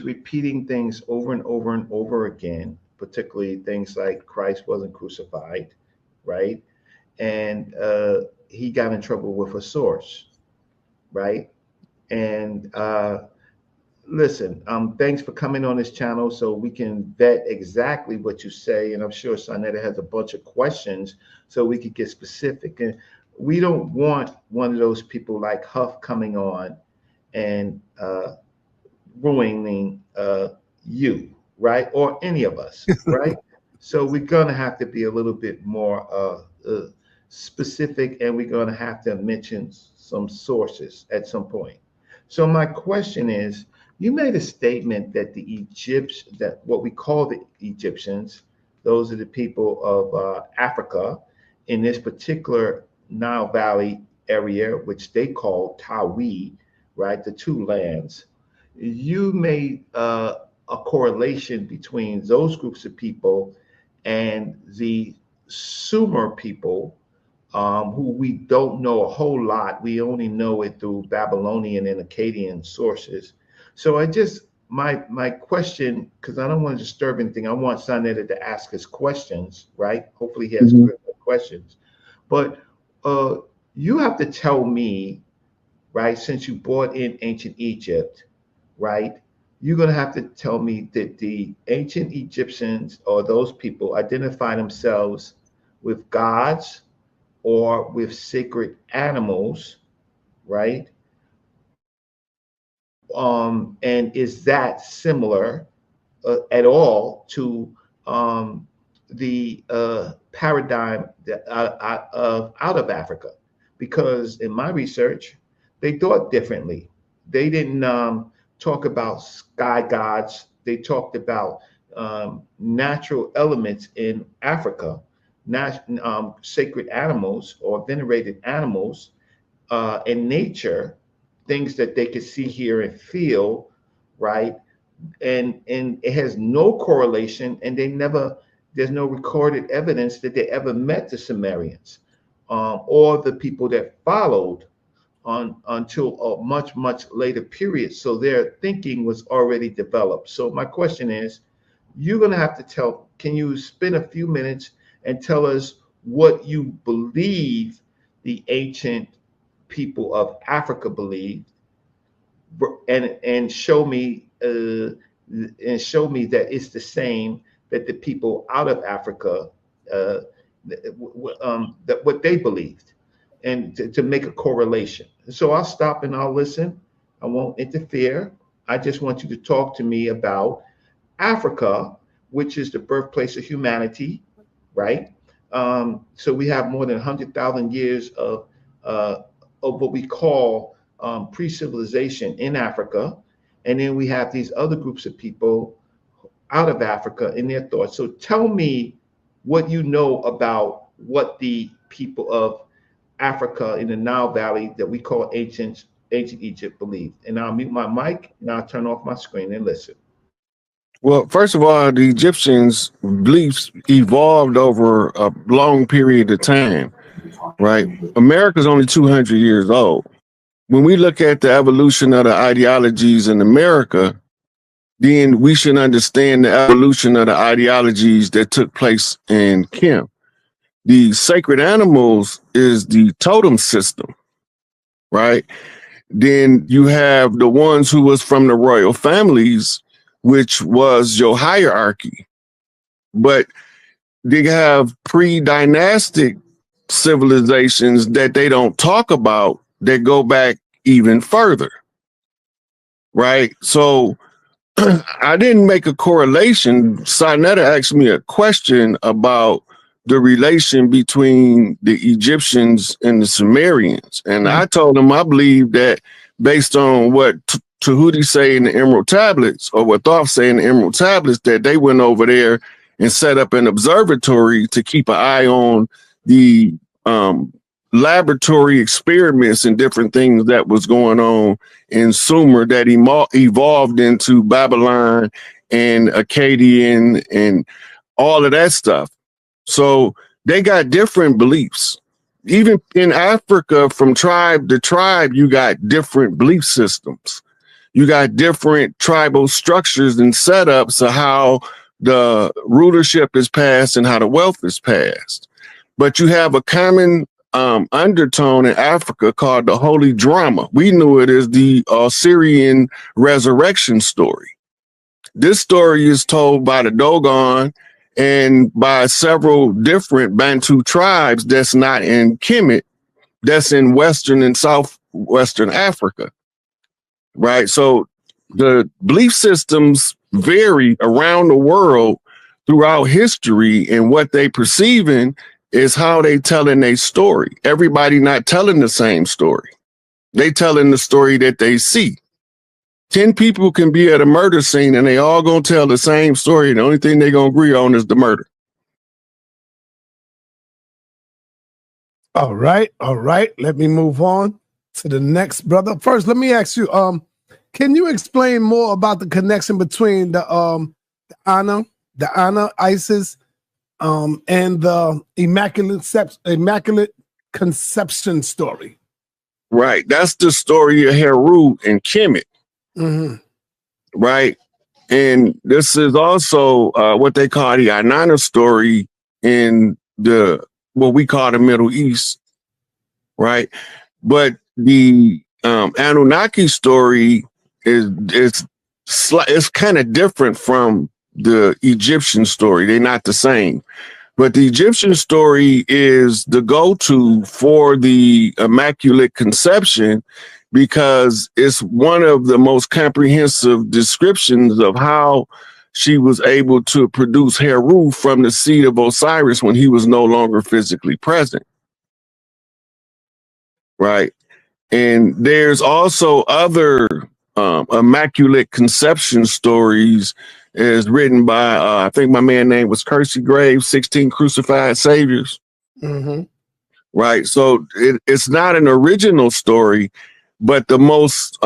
repeating things over and over and over again, particularly things like Christ wasn't crucified, right? And he got in trouble with a source, right? And listen, thanks for coming on this channel so we can vet exactly what you say. And I'm sure Sonetta has a bunch of questions so we could get specific. And we don't want one of those people like Huff coming on and ruining you, right? Or any of us, right? So we're gonna have to be a little bit more specific, and we're gonna have to mention some sources at some point. So my question is, you made a statement that the Egyptians, that what we call the Egyptians, those are the people of Africa in this particular Nile Valley area, which they call Tawi, right? The two lands. You made a correlation between those groups of people and the Sumer people, who we don't know a whole lot. We only know it through Babylonian and Akkadian sources. So my question, because I don't want to disturb anything, I want Sonetta to ask his questions, right? Hopefully he has good questions. But you have to tell me, right, since you brought in ancient Egypt, right, you're going to have to tell me that the ancient Egyptians or those people identify themselves with gods or with sacred animals, right? And is that similar at all to the paradigm that, out of Africa? Because in my research, they thought differently. They didn't talk about sky gods. They talked about natural elements in Africa, sacred animals or venerated animals in nature, things that they could see, hear, and feel, right? And it has no correlation, and there's no recorded evidence that they ever met the Sumerians or the people that followed until a much, much later period. So their thinking was already developed. So my question is, you're going to have to can you spend a few minutes and tell us what you believe the ancient people of Africa believed, and show me that it's the same that the people out of Africa, that what they believed, and to make a correlation. So I'll stop and I'll listen. I won't interfere. I just want you to talk to me about Africa, which is the birthplace of humanity, right? So we have more than 100,000 years of what we call pre-civilization in Africa. And then we have these other groups of people out of Africa in their thoughts. So tell me what you know about what the people of Africa in the Nile Valley that we call ancient Egypt believed. And I'll mute my mic and I'll turn off my screen and listen. Well, first of all, the Egyptians' beliefs evolved over a long period of time, right? America's only 200 years old. When we look at the evolution of the ideologies in America, then we should understand the evolution of the ideologies that took place in Kim. The sacred animals is the totem system, right? Then you have the ones who was from the royal families, which was your hierarchy. But they have pre-dynastic civilizations that they don't talk about that go back even further, right? So I didn't make a correlation. Sonetta asked me a question about the relation between the Egyptians and the Sumerians. And I told him I believe that based on what Tahuti say in the Emerald Tablets, or what Thoth say in the Emerald Tablets, that they went over there and set up an observatory to keep an eye on the laboratory experiments and different things that was going on in Sumer that evolved into Babylon and Akkadian and all of that stuff. So they got different beliefs. Even in Africa, from tribe to tribe, you got different belief systems. You got different tribal structures and setups of how the rulership is passed and how the wealth is passed. But you have a common undertone in Africa called the holy drama. We knew it as the Syrian resurrection story. This story is told by the Dogon and by several different Bantu tribes that's not in Kemet, that's in Western and Southwestern Africa, right? So the belief systems vary around the world throughout history, and what they perceiving is how they telling a story. Everybody not telling the same story. They telling the story that they see. 10 people can be at a murder scene and they all gonna tell the same story. The only thing they gonna agree on is the murder. All right. Let me move on to the next brother. First, let me ask you, can you explain more about the connection between the Anna, Isis, and the Immaculate Conception story? Right. That's the story of Heru and Kemet. Mm-hmm. Right. And this is also what they call the Inanna story in what we call the Middle East. Right. But the Anunnaki story is kind of different from the Egyptian story. They're not the same. But the Egyptian story is the go-to for the Immaculate Conception because it's one of the most comprehensive descriptions of how she was able to produce Heru from the seed of Osiris when he was no longer physically present. Right. And there's also other Immaculate Conception stories is written by, I think my man name was Kersey Graves, 16 Crucified Saviors. Mm-hmm. Right. So it's not an original story, but the most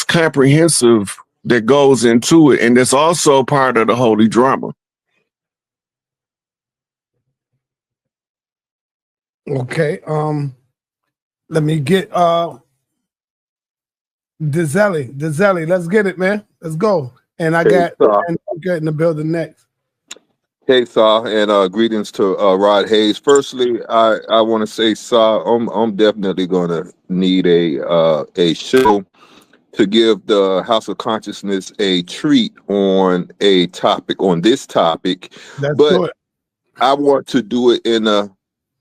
comprehensive that goes into it. And it's also part of the holy drama. Okay. Let me get Dizzelli, let's get it, man. Let's go. And I got in the building next. Hey, Saw, and greetings to Rod Hayes. Firstly, I want to say, Saw, I'm definitely going to need a show to give the House of Consciousness a treat on this topic. Let's do it. I want to do it in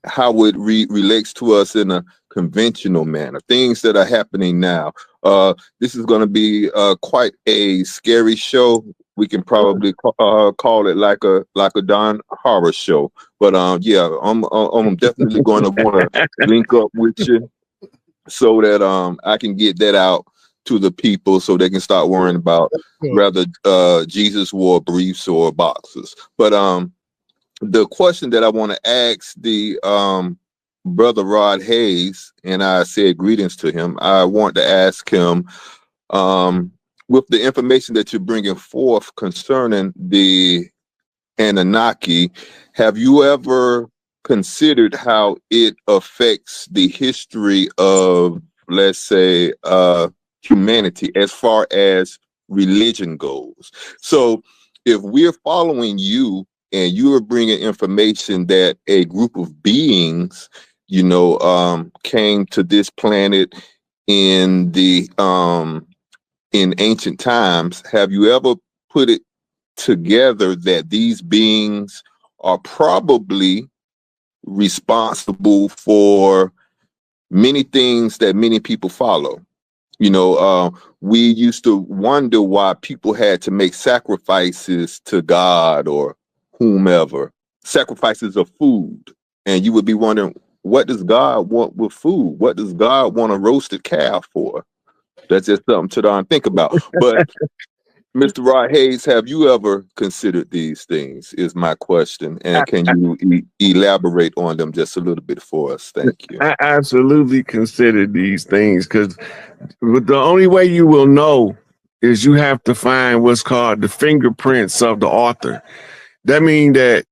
how it relates to us in a conventional manner, things that are happening now. This is going to be quite a scary show. We can probably call it like a darn horror show. But yeah, I'm definitely going to want to link up with you so that I can get that out to the people so they can start worrying about whether Jesus wore briefs or boxers. But the question that I want to ask the brother Rod Hayes, and I said greetings to him, I want to ask him, with the information that you're bringing forth concerning the Anunnaki, have you ever considered how it affects the history of, let's say, humanity as far as religion goes? So if we're following you and you are bringing information that a group of beings, came to this planet in the in ancient times, have you ever put it together that these beings are probably responsible for many things that many people follow? We used to wonder why people had to make sacrifices to God or whomever, sacrifices of food. And you would be wondering, what does God want with food? What does God want a roasted calf for? That's just something to darn think about. But Mr. Rod Hayes, have you ever considered these things is my question. And can you elaborate on them just a little bit for us? Thank you. I absolutely considered these things because the only way you will know is you have to find what's called the fingerprints of the author. That means that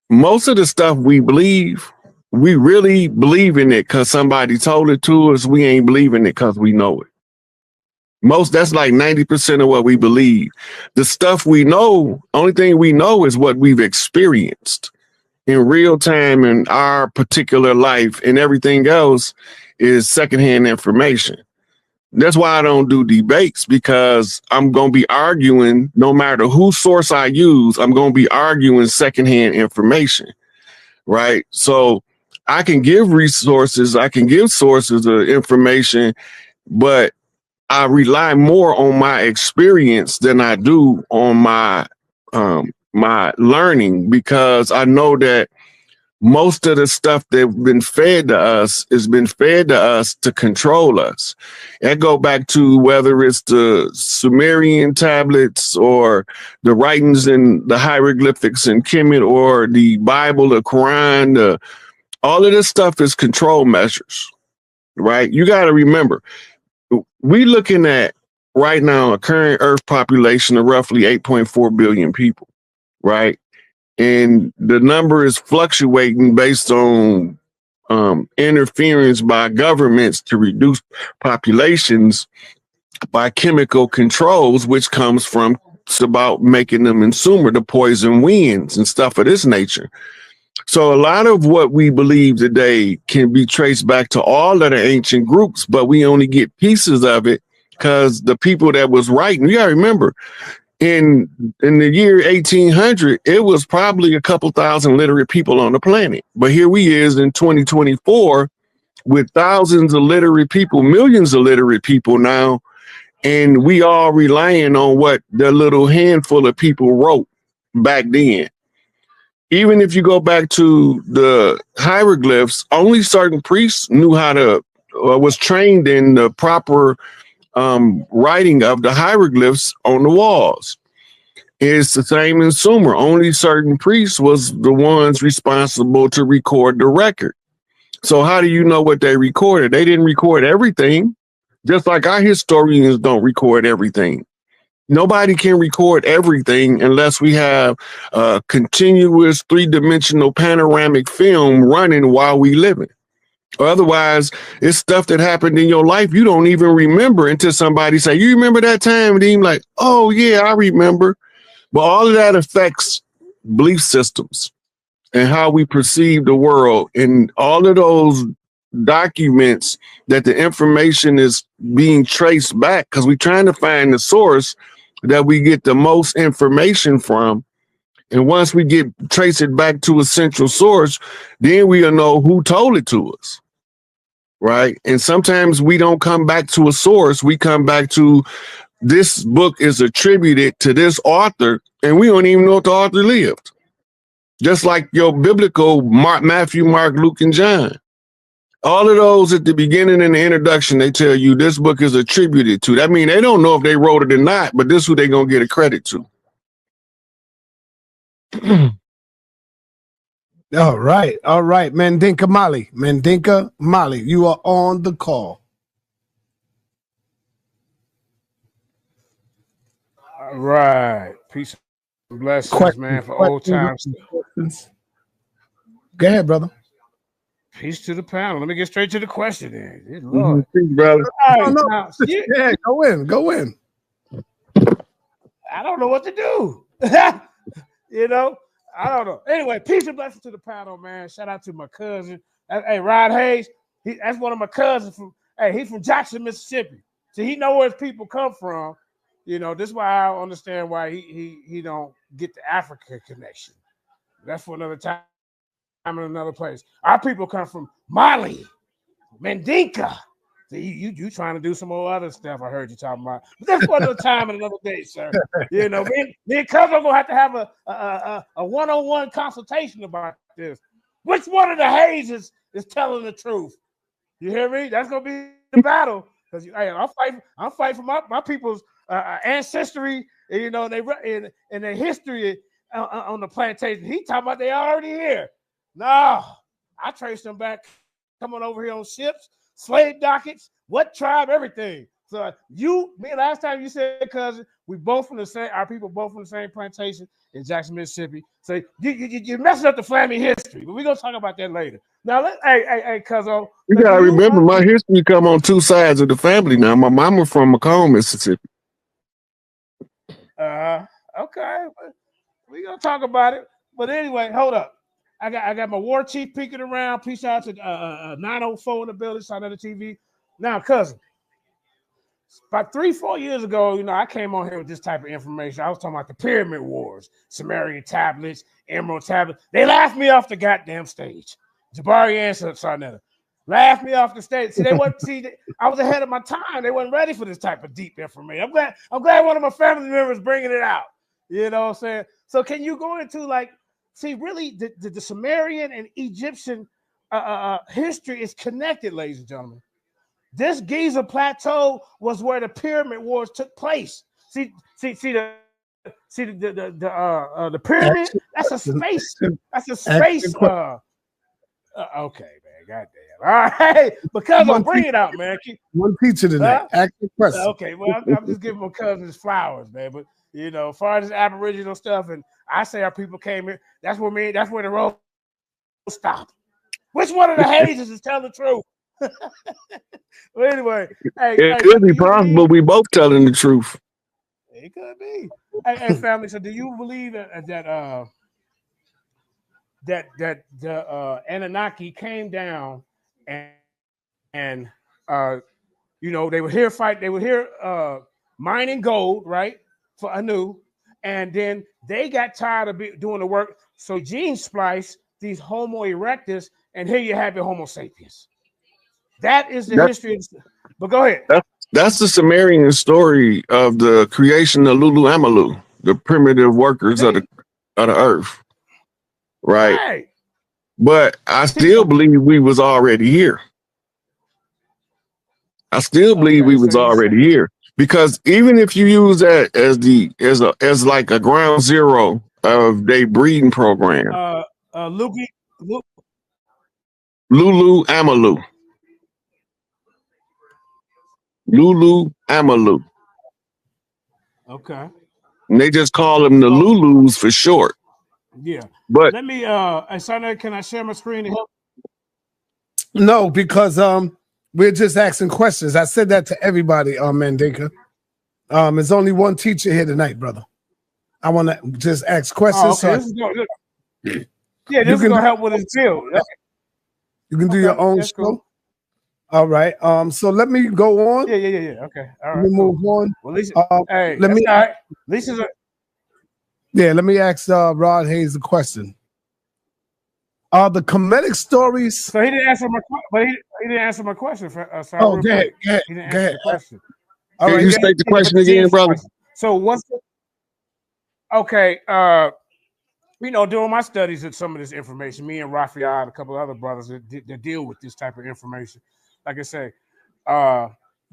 most of the stuff we believe, we really believe in it because somebody told it to us. We ain't believing it because we know it. That's like 90% of what we believe. The stuff we know, only thing we know is what we've experienced in real time in our particular life, and everything else is secondhand information. That's why I don't do debates, because I'm going to be arguing, no matter whose source I use, I'm going to be arguing secondhand information, right? So I can give resources, I can give sources of information, but I rely more on my experience than I do on my my learning, because I know that most of the stuff that's been fed to us has been fed to us to control us. And go back to whether it's the Sumerian tablets or the writings in the hieroglyphics in Kemet or the Bible, the Quran, all of this stuff is control measures, right? You got to remember, we looking at right now a current Earth population of roughly 8.4 billion people, right? And the number is fluctuating based on interference by governments to reduce populations by chemical controls, which comes from, it's about making them consumer, the poison winds and stuff of this nature. So a lot of what we believe today can be traced back to all of the ancient groups, but we only get pieces of it because the people that was writing, you gotta remember, in the year 1800, it was probably a couple thousand literate people on the planet. But here we is in 2024 with thousands of literate people, millions of literate people now, and we all relying on what the little handful of people wrote back then. Even if you go back to the hieroglyphs, only certain priests knew how to, was trained in the proper writing of the hieroglyphs on the walls. It's the same in Sumer. Only certain priests was the ones responsible to record the record. So how do you know what they recorded? They didn't record everything, just like our historians don't record everything. Nobody can record everything unless we have a continuous three-dimensional panoramic film running while we living. Or otherwise, it's stuff that happened in your life you don't even remember until somebody say, you remember that time? And then you're like, oh yeah, I remember. But all of that affects belief systems and how we perceive the world. And all of those documents that the information is being traced back, because we're trying to find the source that we get the most information from. And once we trace it back to a central source, then we'll know who told it to us. Right. And sometimes we don't come back to a source. We come back to, this book is attributed to this author, and we don't even know if the author lived. Just like your biblical Matthew, Mark, Luke, and John. All of those at the beginning and the introduction, they tell you this book is attributed to. That means they don't know if they wrote it or not, but this is who they're going to get a credit to. All right. Mandinka Mali, you are on the call. All right. Peace and blessings, man, for old times. Go ahead, brother. Peace to the panel. Let me get straight to the question then. Good Lord. Brother. Right, yeah, go in. I don't know what to do. You know, I don't know. Anyway, peace and blessings to the panel, man. Shout out to my cousin. Hey, Rod Hayes. That's one of my cousins from. Hey, he's from Jackson, Mississippi. So he know where his people come from. You know, this is why I understand why he don't get the Africa connection. That's for another time in another place. Our people come from Mali, Mandinka. So you trying to do some more other stuff I heard you talking about. But that's for another time and another day, sir. You know, me and Cuz are gonna have a one-on-one consultation about this. Which one of the Hayes is telling the truth? You hear me? That's gonna be the battle. Because hey, I'm fighting for my people's ancestry, you know, and their history on the plantation. He talking about they already here. No, I traced them back coming over here on ships, slave dockets, what tribe, everything. So me last time you said, cousin, we both from the same. Our people both from the same plantation in Jackson, Mississippi. So you're messing up the family history, but we're gonna talk about that later. Now, hey, cousin, you gotta remember my history come on two sides of the family. Now, my mama from Macomb, Mississippi. Okay, we're gonna talk about it. But anyway, hold up. I got my war chief peeking around. Peace out to 904 in the building, sign on the TV. Now, cousin. About 3-4 years ago, I came on here with this type of information. I was talking about the Pyramid Wars, Sumerian tablets, Emerald tablets. They laughed me off the goddamn stage. Jabari and Sarnetta laughed me off the stage. See, I was ahead of my time. They weren't ready for this type of deep information. I'm glad one of my family members bringing it out. You know what I'm saying? So can you go into really the Sumerian and Egyptian history is connected, ladies and gentlemen. This Giza Plateau was where the Pyramid Wars took place. See the pyramid. That's a space. That's a space. Okay, man. Goddamn. All right, because I'll bring it out, man. One teacher tonight. Active question. Okay, well, I'm just giving my cousins flowers, man. But as far as Aboriginal stuff, and I say our people came here. That's where the road stopped. Which one of the hazes is telling the truth? Well, anyway, it could be possible we both telling the truth. It could be. Hey, family. So, do you believe that the Anunnaki came down and they were here fight. They were here mining gold, right, for Anu, and then they got tired of doing the work, so gene spliced these Homo erectus, and here you have your Homo sapiens. That is the history. But go ahead. That's the Sumerian story of the creation of Lulu Amalu, the primitive workers of the earth. Right. But I still believe we was already here. Because even if you use that as like a ground zero of their breeding program, Lulu Amalu. Lulu Amalu. Okay. And they just call them the Lulus for short. Yeah. But let me Sana, can I share my screen to help? No, because we're just asking questions. I said that to everybody, Mandeka. There's only one teacher here tonight, brother. I want to just ask questions. Okay. This is gonna help with his field. Okay. You can do your own show. Cool. All right. So let me go on. Yeah. Okay. All right. Let me move on. Well, Lisa, Lisa's let me ask Rod Hayes a question. The Kemetic stories. So he didn't answer my question, but he didn't answer my question. Go ahead. He didn't answer the question. All right, you state the question again, brother. So during my studies of some of this information, me and Raphael and a couple of other brothers that deal with this type of information, like I say,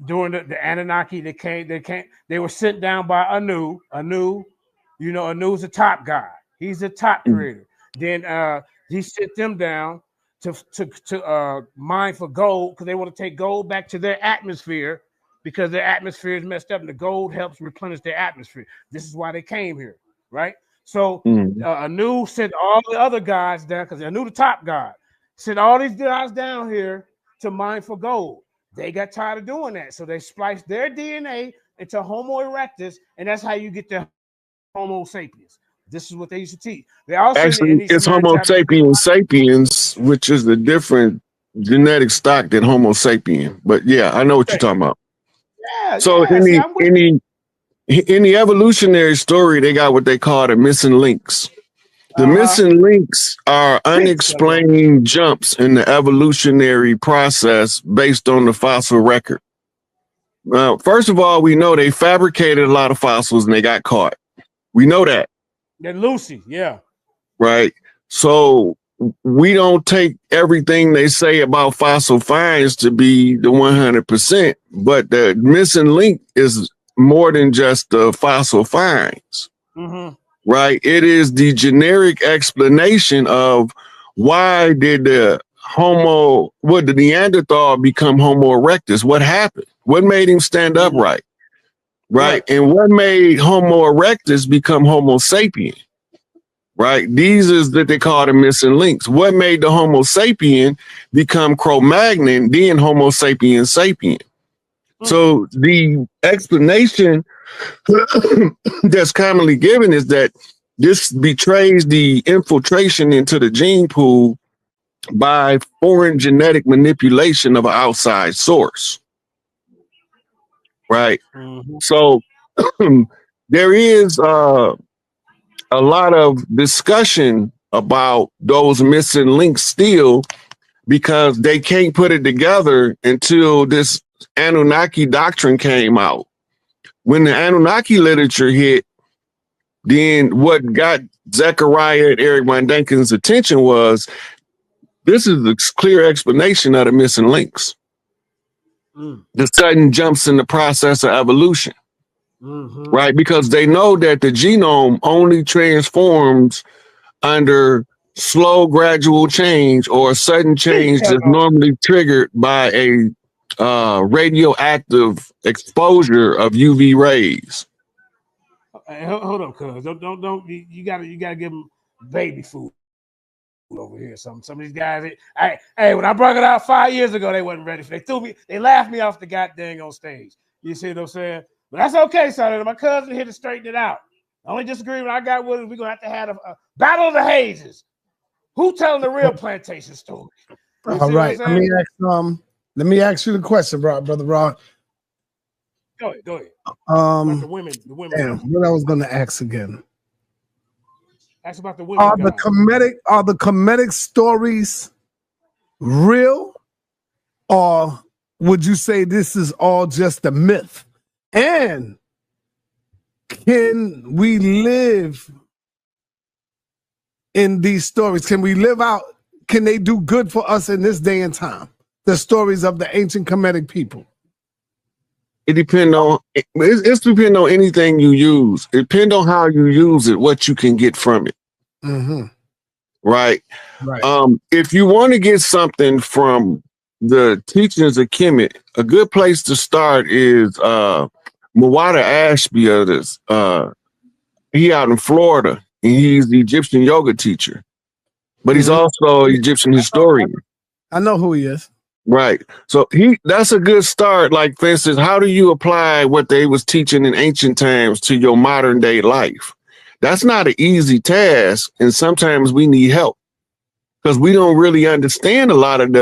during the Anunnaki, they were sent down by Anu. Anu's the top guy. He's the top creator. Then he sent them down to mine for gold because they want to take gold back to their atmosphere because their atmosphere is messed up and the gold helps replenish their atmosphere. This is why they came here, right? So Anu sent all the other guys down because Anu, the top guy, sent all these guys down here to mine for gold. They got tired of doing that, so they spliced their DNA into Homo erectus, and that's how you get the Homo sapiens. This is what they used to teach. They also actually it's Homo sapiens, which is a different genetic stock than Homo sapien. But yeah, I know what you're talking about. Yeah. So in the evolutionary story, they got what they call the missing links. The missing links are unexplained jumps in the evolutionary process based on the fossil record. First of all, we know they fabricated a lot of fossils and they got caught. We know that. Then Lucy, yeah. Right. So we don't take everything they say about fossil finds to be the 100%, but the missing link is more than just the fossil finds. Right. It is the generic explanation of why did the Neanderthal become Homo erectus? What happened? What made him stand upright? Right. Yeah. And what made Homo erectus become Homo sapien? Right. These is that they call the missing links. What made the Homo sapien become Cro-Magnon, then Homo sapien sapien? So the explanation that's commonly given is that this betrays the infiltration into the gene pool by foreign genetic manipulation of an outside source. Right. So there is a lot of discussion about those missing links still, because they can't put it together until this Anunnaki doctrine came out. When the Anunnaki literature hit, then what got Zechariah and Eric Von Däniken's attention was, this is the clear explanation of the missing links. The sudden jumps in the process of evolution. Right? Because they know that the genome only transforms under slow, gradual change or a sudden change that's normally triggered by a radioactive exposure of UV rays. Hey, hold on, cuz. Don't. You gotta give them baby food over here. Some of these guys. Hey, when I brought it out 5 years ago, they wasn't ready for it. They laughed me off the goddamn on stage. You see what I'm saying? But that's okay, son. My cousin here to straighten it out. The only disagreement I got with is we're gonna have a battle of the hazes. Who telling the real plantation story? All right. Let me ask you the question, brother Rod. Go ahead. The women. Damn, what I was gonna ask again. Ask about the women. Are the comedic stories real, or would you say this is all just a myth? And can we live in these stories? Can we live out? Can they do good for us in this day and time? The stories of the ancient Kemetic people. It depends on it's depend on anything you use. It depends on how you use it, what you can get from it. Right. If you want to get something from the teachings of Kemet, a good place to start is Muwatta Ashby of this. He out in Florida, and he's the Egyptian yoga teacher, but he's also an Egyptian historian. I know who he is. Right. So that's a good start. Like, for instance, how do you apply what they was teaching in ancient times to your modern day life? That's not an easy task. And sometimes we need help because we don't really understand a lot of the